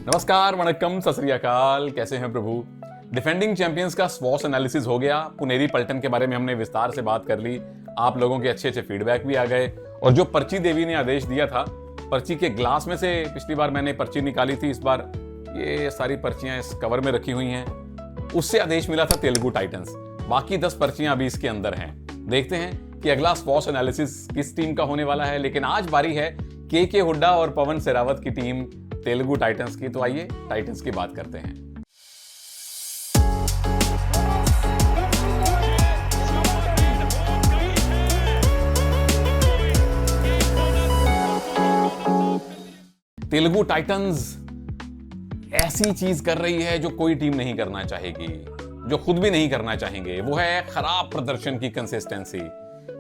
नमस्कार, वणक्कम, सत श्री अकाल। कैसे हैं प्रभु? डिफेंडिंग चैंपियंस का स्वॉस एनालिसिस हो गया। पुनेरी पलटन के बारे में हमने विस्तार से बात कर ली। आप लोगों के अच्छे फीडबैक भी आ गए। और जो पर्ची देवी ने आदेश दिया था, पर्ची के ग्लास में से पिछली बार मैंने पर्ची निकाली थी, इस बार ये सारी पर्चियां इस कवर में रखी हुई हैं, उससे आदेश मिला था तेलुगु टाइटंस। बाकी 10 पर्चियां अभी इसके अंदर हैं। देखते हैं कि अगला स्वॉस एनालिसिस किस टीम का होने वाला है। लेकिन आज बारी है के हुड्डा और पवन सेहरावत की टीम तेलुगु टाइटंस की। तो आइए टाइटंस की बात करते हैं। तेलुगु टाइटंस ऐसी चीज कर रही है जो कोई टीम नहीं करना चाहेगी, जो खुद भी नहीं करना चाहेंगे। वो है खराब प्रदर्शन की कंसिस्टेंसी।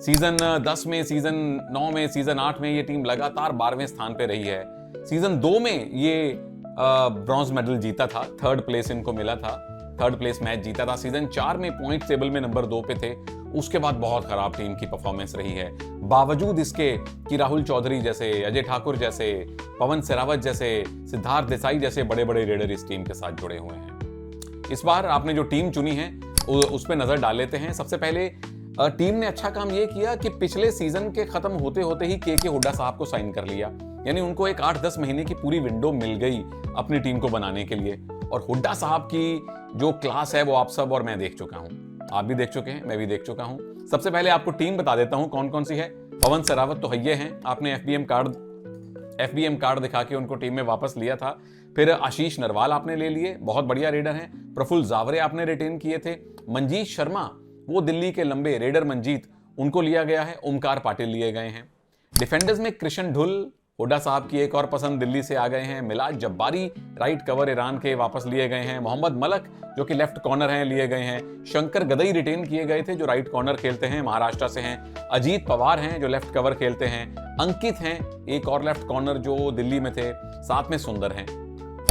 सीजन 10 में, सीजन 9 में, सीजन 8 में ये टीम लगातार 12वें स्थान पे रही है। सीजन 2 में ये ब्रॉन्ज मेडल जीता था, 3rd प्लेस इनको मिला था, 3rd प्लेस मैच जीता था। सीजन 4 में पॉइंट टेबल में नंबर 2 पे थे। उसके बाद बहुत खराब टीम की परफॉर्मेंस रही है। बावजूद इसके कि राहुल चौधरी जैसे, अजय ठाकुर जैसे, पवन सेहरावत जैसे, सिद्धार्थ देसाई जैसे बड़े बड़े रेडर इस टीम के साथ जुड़े हुए हैं। इस बार आपने जो टीम चुनी है उस पर नजर डाल लेते हैं। सबसे पहले टीम ने अच्छा काम यह किया कि पिछले सीजन के खत्म होते होते ही के हुड्डा साहब को साइन कर लिया। यानी उनको एक 8-10 महीने की पूरी विंडो मिल गई अपनी टीम को बनाने के लिए। और हुड्डा साहब की जो क्लास है वो आप सब और मैं देख चुका हूं। आप भी देख चुके हैं, मैं भी देख चुका हूं। सबसे पहले आपको टीम बता देता हूं कौन कौन सी है। पवन सेहरावत तो हैये हैं, आपने एफबीएम कार्ड दिखा के उनको टीम में वापस लिया था। फिर आशीष नरवाल आपने ले लिए, बहुत बढ़िया रेडर हैं। प्रफुल्ल जावरे आपने रिटेन किए थे। मंजीत शर्मा, वो दिल्ली के लंबे रेडर मंजीत, उनको लिया गया है। ओमकार पाटिल लिए गए हैं। डिफेंडर्स में कृष्ण ढुल, हुड्डा साहब की एक और पसंद, दिल्ली से आ गए हैं। मिलाद जब्बारी, राइट कवर ईरान के, वापस लिए गए हैं। मोहम्मद मलक जो कि लेफ्ट कॉर्नर हैं, लिए गए हैं। शंकर गदई रिटेन किए गए थे जो राइट कॉर्नर खेलते हैं, महाराष्ट्र से हैं। अजीत पवार हैं जो लेफ्ट कवर खेलते हैं। अंकित हैं एक और लेफ्ट कॉर्नर जो दिल्ली में थे। साथ में सुंदर हैं।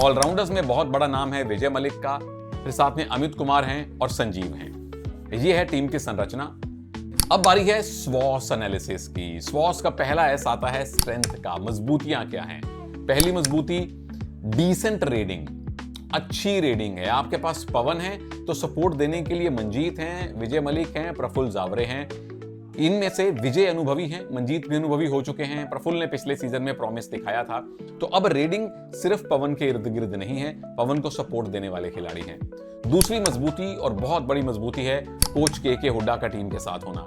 ऑलराउंडर्स में बहुत बड़ा नाम है विजय मलिक का, फिर साथ में अमित कुमार हैं और संजीव हैं। ये है टीम की संरचना। अब बारी है स्वॉस एनालिसिस की। स्वॉस का पहला एस आता है स्ट्रेंथ का। मजबूतियां क्या हैं? पहली मजबूती, डिसेंट रेडिंग, अच्छी रेडिंग है। आपके पास पवन है तो सपोर्ट देने के लिए मंजीत हैं, विजय मलिक हैं, प्रफुल्ल जावरे हैं। इनमें से विजय अनुभवी हैं, मंजीत भी अनुभवी हो चुके हैं। प्रफुल्ल ने पिछले सीजन में प्रॉमिस दिखाया था। तो अब रेडिंग सिर्फ पवन के इर्द गिर्द नहीं है, पवन को सपोर्ट देने वाले खिलाड़ी हैं। दूसरी मजबूती और बहुत बड़ी मजबूती है कोच के हुड्डा का टीम के साथ होना।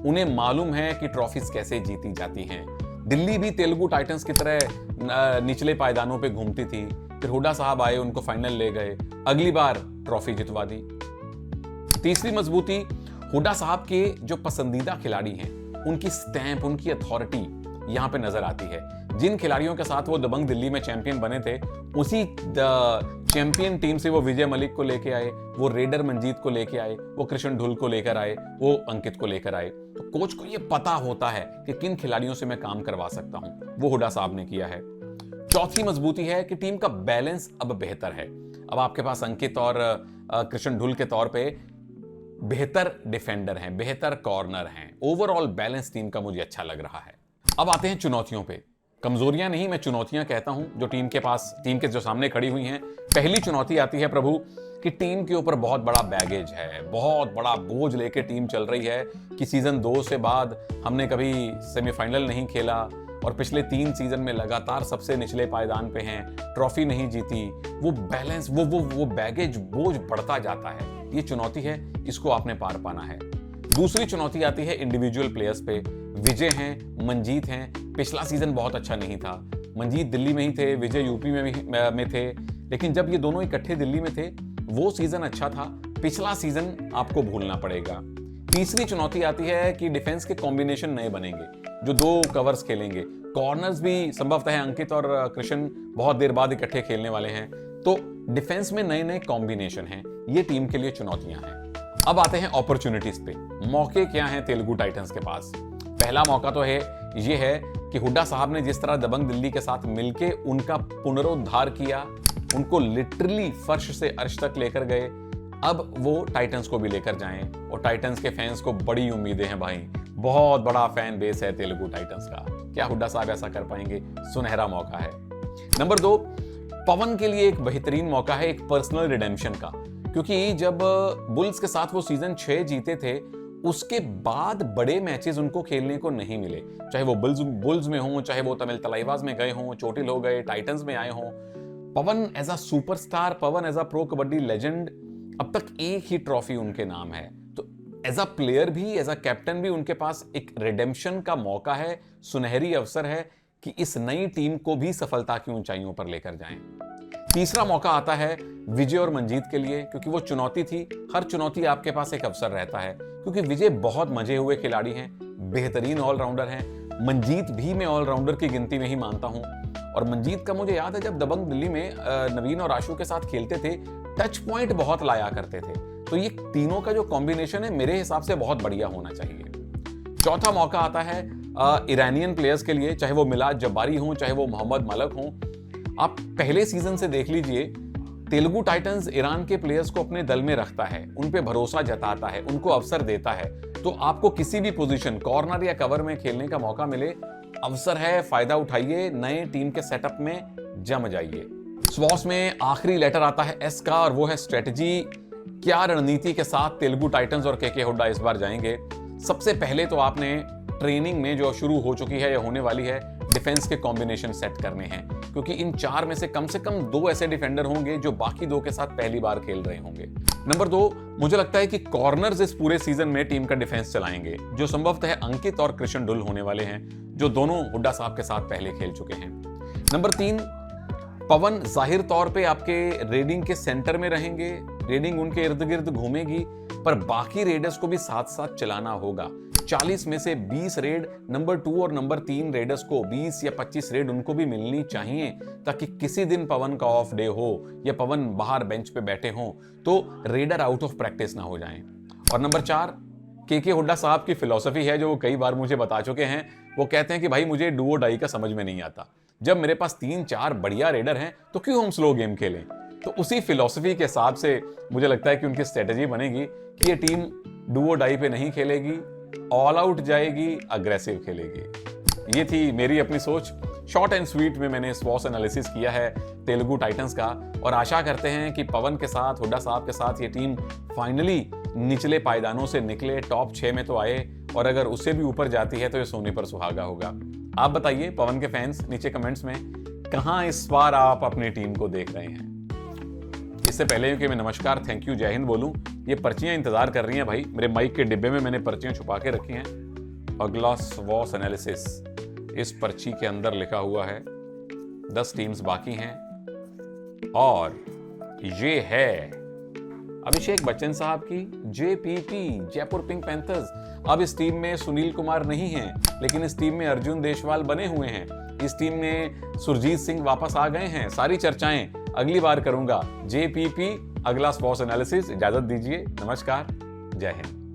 उन्हें मालूम है कि ट्रॉफीज कैसे जीती जाती हैं। दिल्ली भी तेलुगु टाइटंस की तरह निचले पायदानों पे घूमती थी। फिर हुड्डा साहब आए, उनको फाइनल ले गए, अगली बार ट्रॉफी जितवा दी। तीसरी मजबूती, हुड्डा साहब के जो पसंदीदा खिलाड़ी हैं उनकी स्टैंप, उनकी अथॉरिटी यहां पे नजर आती है। जिन खिलाड़ियों के साथ वो दबंग दिल्ली में चैंपियन बने थे, उसी चैंपियन टीम से वो विजय मलिक को लेके आए, वो रेडर मंजीत को लेके आए, वो कृष्ण ढुल को लेकर आए, वो अंकित को लेकर आए। तो कोच को ये पता होता है कि किन खिलाड़ियों से मैं काम करवा सकता हूं। वो हुड्डा साहब ने किया है। चौथी मजबूती है कि टीम का बैलेंस अब बेहतर है। अब आपके पास अंकित और कृष्ण ढुल के तौर पे बेहतर डिफेंडर हैं, बेहतर कॉर्नर हैं। ओवरऑल बैलेंस टीम का मुझे अच्छा लग रहा है। अब आते हैं चुनौतियों पे। कमजोरियां नहीं, मैं चुनौतियां कहता हूं जो टीम के जो सामने खड़ी हुई हैं। पहली चुनौती आती है प्रभु कि टीम के ऊपर बहुत बड़ा बैगेज है, बहुत बड़ा बोझ लेके टीम चल रही है कि सीजन 2 से बाद हमने कभी सेमीफाइनल नहीं खेला और पिछले 3 सीजन में लगातार सबसे निचले पायदान पे हैं, ट्रॉफी नहीं जीती। वो बैलेंस, वो बैगेज, बोझ बढ़ता जाता है। ये चुनौती है, इसको आपने पार पाना है। दूसरी चुनौती आती है इंडिविजुअल प्लेयर्स पे। विजय हैं, मंजीत हैं। पिछला सीजन बहुत अच्छा नहीं था। मंजीत दिल्ली में ही थे, विजय यूपी में थे। लेकिन जब ये दोनों इकट्ठे दिल्ली में थे, वो सीजन अच्छा था। पिछला सीजन आपको भूलना पड़ेगा। तीसरी चुनौती आती है कि डिफेंस के कॉम्बिनेशन नए बनेंगे, जो 2 कवर्स खेलेंगे। कॉर्नर्स भी संभवतः अंकित और कृष्ण बहुत देर बाद इकट्ठे खेलने वाले हैं। तो डिफेंस में नए नए कॉम्बिनेशन हैं। ये टीम के लिए चुनौतियां हैं। अब आते हैं अपॉर्चुनिटीज पे। मौके क्या हैं तेलुगु टाइटंस के पास? पहला मौका तो ये है कि हुड्डा साहब ने जिस तरह दबंग दिल्ली के साथ मिलके उनका पुनरुद्धार किया, उनको लिटरली फर्श से अर्श तक लेकर गए, अब वो टाइटंस को भी लेकर जाएं। और टाइटंस के फैंस को बड़ी उम्मीदें हैं भाई, बहुत बड़ा फैन बेस है तेलुगु टाइटंस का। क्या हुड्डा साहब ऐसा कर पाएंगे? सुनहरा मौका है। नंबर 2, पवन के लिए एक बेहतरीन मौका है एक पर्सनल रिडेम्पशन का, क्योंकि जब बुल्स के साथ वो सीजन 6 जीते थे उसके बाद बड़े मैचेस उनको खेलने को नहीं मिले, चाहे वो बुल्स में हो, चाहे वो तमिल तलाइवाज में गए हों, चोटिल हो गए, टाइटंस में आए हों। Pawan as a superstar, Pawan as a pro kabaddi legend, अब तक एक ही ट्रॉफी उनके नाम है। तो एज अ प्लेयर भी, एज अ कैप्टन भी उनके पास एक रिडेम्पशन का मौका है, सुनहरी अवसर है कि इस नई टीम को भी सफलता की ऊंचाइयों पर लेकर जाएं। तीसरा मौका आता है विजय और मंजीत के लिए, क्योंकि वो चुनौती थी। हर चुनौती आपके पास एक अवसर रहता है, क्योंकि विजय बहुत मजे हुए खिलाड़ी हैं, बेहतरीन ऑलराउंडर हैं। मंजीत भी मैं ऑलराउंडर की गिनती में ही मानता हूं। और मंजीत का मुझे याद है जब दबंग दिल्ली में नवीन और आशु के साथ खेलते थे, टच पॉइंट बहुत लाया करते थे। तो ये तीनों का जो कॉम्बिनेशन है मेरे हिसाब से बहुत बढ़िया होना चाहिए। चौथा मौका आता है ईरानियन प्लेयर्स के लिए, चाहे वो मिलाद जब्बारी हों, चाहे वो मोहम्मद मलक हों। आप पहले सीजन से देख लीजिए, तेलुगु टाइटंस ईरान के प्लेयर्स को अपने दल में रखता है, उन पे भरोसा जताता है, उनको अवसर देता है। तो आपको किसी भी पोजीशन, कॉर्नर या कवर में खेलने का मौका मिले, अवसर है, फायदा उठाइए, नए टीम के सेटअप में जम जाइए। स्वॉस में आखिरी लेटर आता है एस का, और वो है स्ट्रेटजी। क्या रणनीति के साथ तेलुगु टाइटंस और केके हुड्डा इस बार जाएंगे? सबसे पहले तो आपने ट्रेनिंग में जो शुरू हो चुकी है या होने वाली है, डिफेंस के कॉम्बिनेशन सेट करने हैं, क्योंकि इन 4 में से कम 2 ऐसे डिफेंडर होंगे जो बाकी 2 के साथ पहली बार खेल रहे होंगे। नंबर 2, मुझे लगता है कि कॉर्नर्स इस पूरे सीजन में टीम का डिफेंस चलाएंगे, जो संभवतः अंकित और कृष्ण डुल होने वाले हैं, जो दोनों हुड्डा साहब के साथ पहले खेल चुके हैं। नंबर 3, पवन जाहिर तौर पे आपके रेडिंग के सेंटर में रहेंगे, रेडिंग उनके इर्द गिर्द घूमेगी, पर बाकी रेडर्स को भी साथ साथ चलाना होगा। 40 में से 20 रेड नंबर 2 और नंबर 3 रेडर्स को, 20 या 25 रेड उनको भी मिलनी चाहिए, ताकि किसी दिन पवन का ऑफ डे हो या पवन बाहर बेंच पे बैठे हों तो रेडर आउट ऑफ प्रैक्टिस ना हो जाएं। और नंबर 4, केके हुड्डा साहब की फिलॉसफी है जो वो कई बार मुझे बता चुके हैं। वो कहते हैं कि भाई मुझे डुओ डाई का समझ में नहीं आता, जब मेरे पास 3-4 बढ़िया रेडर हैं तो क्यों हम स्लो गेम खेलें। तो उसी फिलॉसफी के हिसाब से मुझे लगता है कि उनकी स्ट्रेटेजी बनेगी कि ये टीम डुओ डाई पे नहीं खेलेगी, ऑल आउट जाएगी, अग्रेसिव खेलेगी। ये थी मेरी अपनी सोच। शॉर्ट एंड स्वीट में मैंने स्वॉस एनालिसिस किया है तेलुगु टाइटंस का, और आशा करते हैं कि पवन के साथ, हुड्डा साहब के साथ ये टीम फाइनली निचले पायदानों से निकले, टॉप 6 में तो आए, और अगर उससे भी ऊपर जाती है तो ये सोने पर सुहागा होगा। आप बताइए पवन के फैंस नीचे कमेंट्स में, कहां इस बार आप अपनी टीम को देख रहे हैं। इससे पहले कि मैं नमस्कार, थैंक यू, जय हिंद बोलूं, ये पर्चियां इंतजार कर रही हैं भाई। मेरे माइक के डिब्बे में मैंने पर्चियां छुपा के रखी हैं। अगला स्वॉस एनालिसिस, इस पर्ची के अंदर लिखा हुआ है 10 टीम्स बाकी हैं, और ये है अभिषेक बच्चन साहब की जेपीपी, जयपुर पिंक पैंथर्स। अब इस टीम में सुनील कुमार नहीं हैं, लेकिन इस टीम में अर्जुन देशवाल बने हुए हैं। इस टीम में सुरजीत सिंह वापस आ गए हैं। सारी चर्चाएं अगली बार करूंगा। जेपीपी अगला स्वॉस एनालिसिस। इजाजत दीजिए, नमस्कार, जय हिंद।